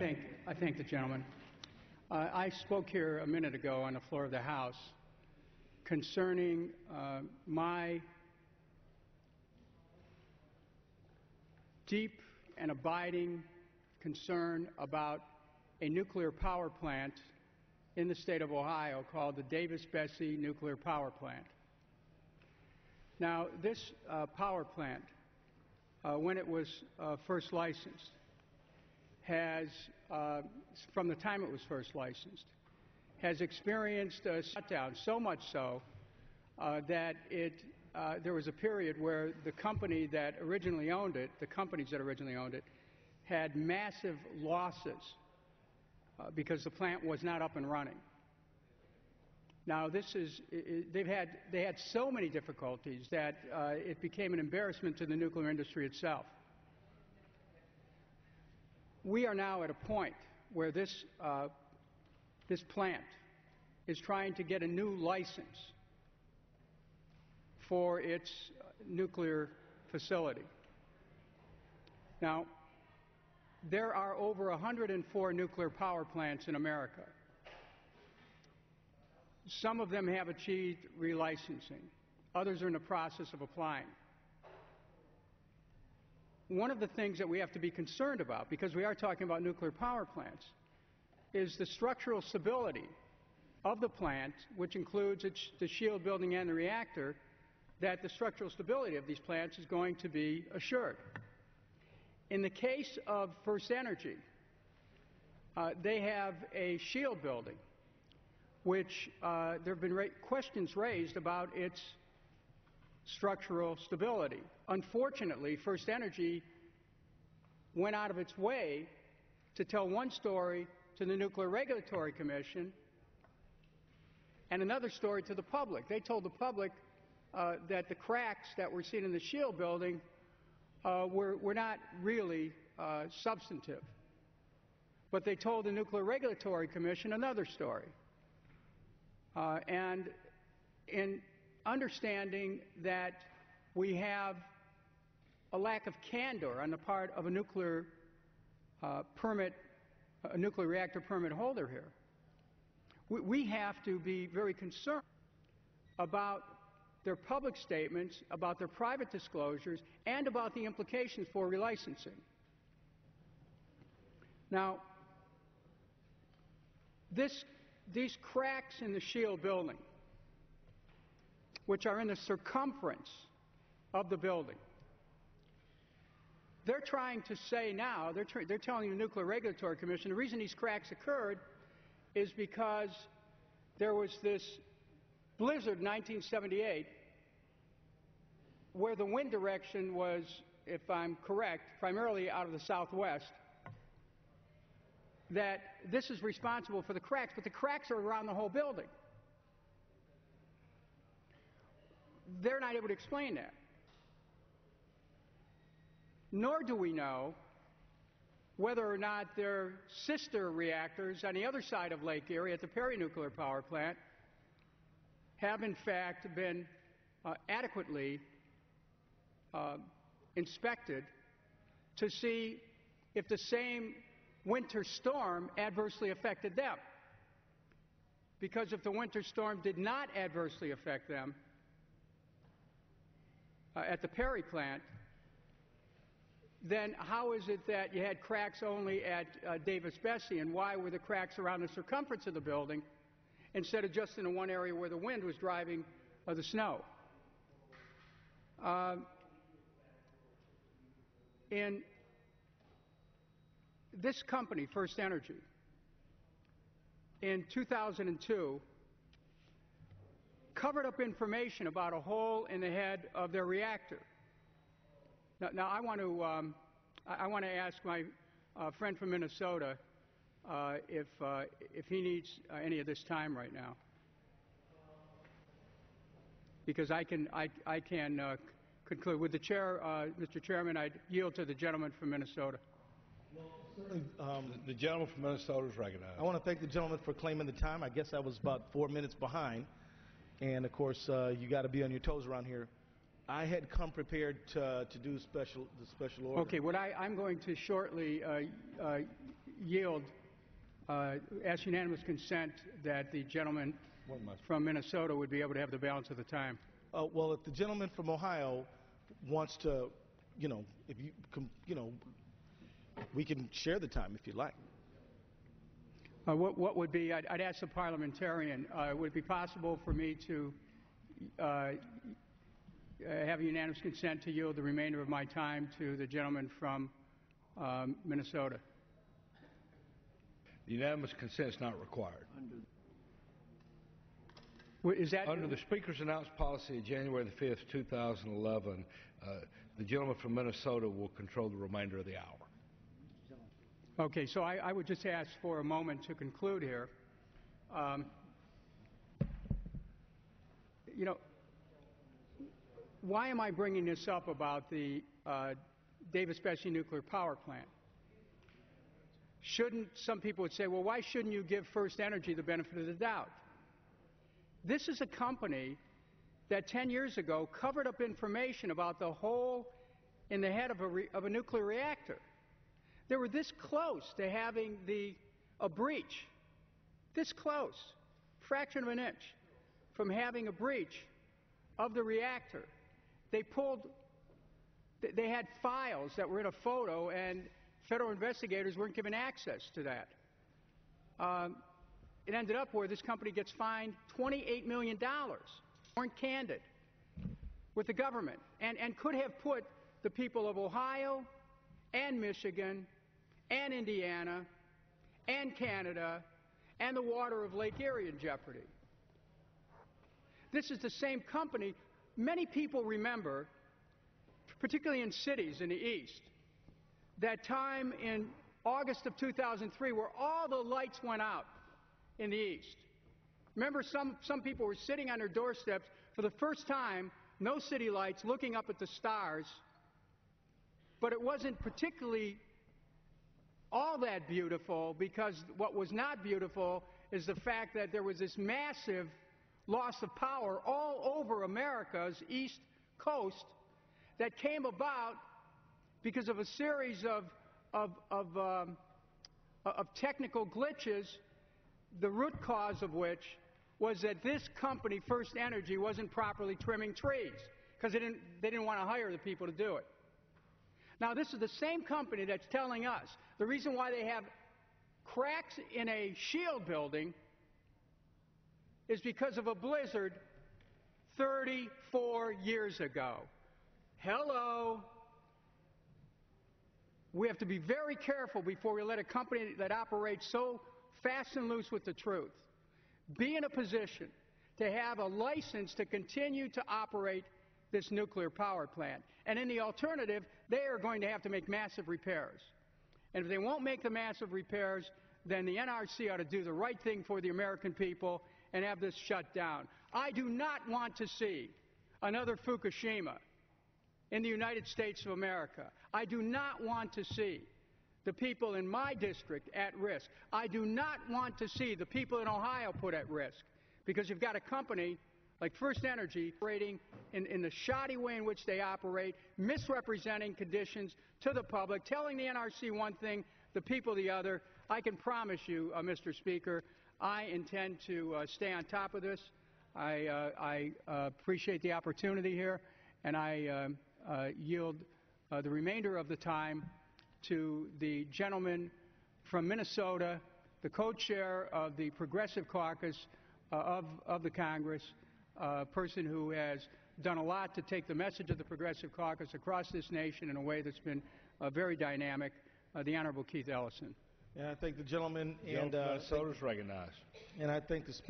I thank the gentleman. I spoke here a minute ago on the floor of the House concerning my deep and abiding concern about a nuclear power plant in the state of Ohio called the Davis-Besse Nuclear Power Plant. Now, this power plant, when it was first licensed, has, from the time it was first licensed, has experienced a shutdown, so much so that there was a period where the company that originally owned it, the companies that originally owned it, had massive losses because the plant was not up and running. Now, they had so many difficulties that it became an embarrassment to the nuclear industry itself. We are now at a point where this plant is trying to get a new license for its nuclear facility. Now, there are over 104 nuclear power plants in America. Some of them have achieved relicensing. Others are in the process of applying. One of the things that we have to be concerned about, because we are talking about nuclear power plants, is the structural stability of the plant, which includes the shield building and the reactor, that the structural stability of these plants is going to be assured. In the case of FirstEnergy, they have a shield building, which there have been questions raised about its structural stability. Unfortunately, FirstEnergy went out of its way to tell one story to the Nuclear Regulatory Commission and another story to the public. They told the public that the cracks that were seen in the shield building were not really substantive. But they told the Nuclear Regulatory Commission another story. And in understanding that we have a lack of candor on the part of a nuclear reactor permit holder here, we have to be very concerned about their public statements, about their private disclosures, and about the implications for relicensing. Now, these cracks in the shield building, which are in the circumference of the building, they're trying to say now, they're telling the Nuclear Regulatory Commission the reason these cracks occurred is because there was this blizzard in 1978 where the wind direction was, if I'm correct, primarily out of the southwest, that this is responsible for the cracks, but the cracks are around the whole building. They're not able to explain that. Nor do we know whether or not their sister reactors on the other side of Lake Erie at the Perry Nuclear Power Plant have in fact been adequately inspected to see if the same winter storm adversely affected them. Because if the winter storm did not adversely affect them at the Perry plant, then how is it that you had cracks only at Davis-Besse, and why were the cracks around the circumference of the building instead of just in the one area where the wind was driving the snow? In this company, FirstEnergy, in 2002, covered up information about a hole in the head of their reactor. Now I want to ask my friend from Minnesota if he needs any of this time right now, because I can conclude. With the chair, Mr. Chairman, I'd yield to the gentleman from Minnesota. The gentleman from Minnesota is recognized. I want to thank the gentleman for claiming the time. I guess I was about 4 minutes behind, and of course you got to be on your toes around here. I had come prepared to do the special order. Okay, what I'm going to shortly yield, ask unanimous consent that the gentleman from Minnesota would be able to have the balance of the time. Well, if the gentleman from Ohio wants to, if you, we can share the time if you'd like. What would be, I'd ask the parliamentarian, would it be possible for me to have unanimous consent to yield the remainder of my time to the gentleman from Minnesota? Unanimous consent is not required. Is that under the Speaker's announced policy of January the 5th, 2011, the gentleman from Minnesota will control the remainder of the hour. Okay, so I would just ask for a moment to conclude here. Why am I bringing this up about the Davis-Besse Nuclear Power Plant? Some people would say, well, why shouldn't you give FirstEnergy the benefit of the doubt? This is a company that 10 years ago covered up information about the hole in the head of a nuclear reactor. They were this close to having a breach, this close, fraction of an inch from having a breach of the reactor. They had files that were in a photo, and federal investigators weren't given access to that. It ended up where this company gets fined $28 million, weren't candid with the government, and could have put the people of Ohio and Michigan and Indiana and Canada and the water of Lake Erie in jeopardy. This is the same company. Many people remember, particularly in cities in the East, that time in August of 2003 where all the lights went out in the East. Remember, some people were sitting on their doorsteps for the first time, no city lights, looking up at the stars. But it wasn't particularly all that beautiful, because what was not beautiful is the fact that there was this massive loss of power all over America's East Coast that came about because of a series of technical glitches, the root cause of which was that this company, FirstEnergy, wasn't properly trimming trees because they didn't want to hire the people to do it. Now, this is the same company that's telling us the reason why they have cracks in a shield building is because of a blizzard 34 years ago. Hello. We have to be very careful before we let a company that operates so fast and loose with the truth be in a position to have a license to continue to operate this nuclear power plant. And in the alternative, they are going to have to make massive repairs. And if they won't make the massive repairs, then the NRC ought to do the right thing for the American people and have this shut down. I do not want to see another Fukushima in the United States of America. I do not want to see the people in my district at risk. I do not want to see the people in Ohio put at risk, because you've got a company like FirstEnergy operating in the shoddy way in which they operate, misrepresenting conditions to the public, telling the NRC one thing, the people the other. I can promise you, Mr. Speaker, I intend to stay on top of this. I appreciate the opportunity here, and I yield the remainder of the time to the gentleman from Minnesota, the co-chair of the Progressive Caucus of the Congress, a person who has done a lot to take the message of the Progressive Caucus across this nation in a way that's been very dynamic, the Honorable Keith Ellison. And I thank the gentleman, Minnesota's recognized. And I thank the Speaker.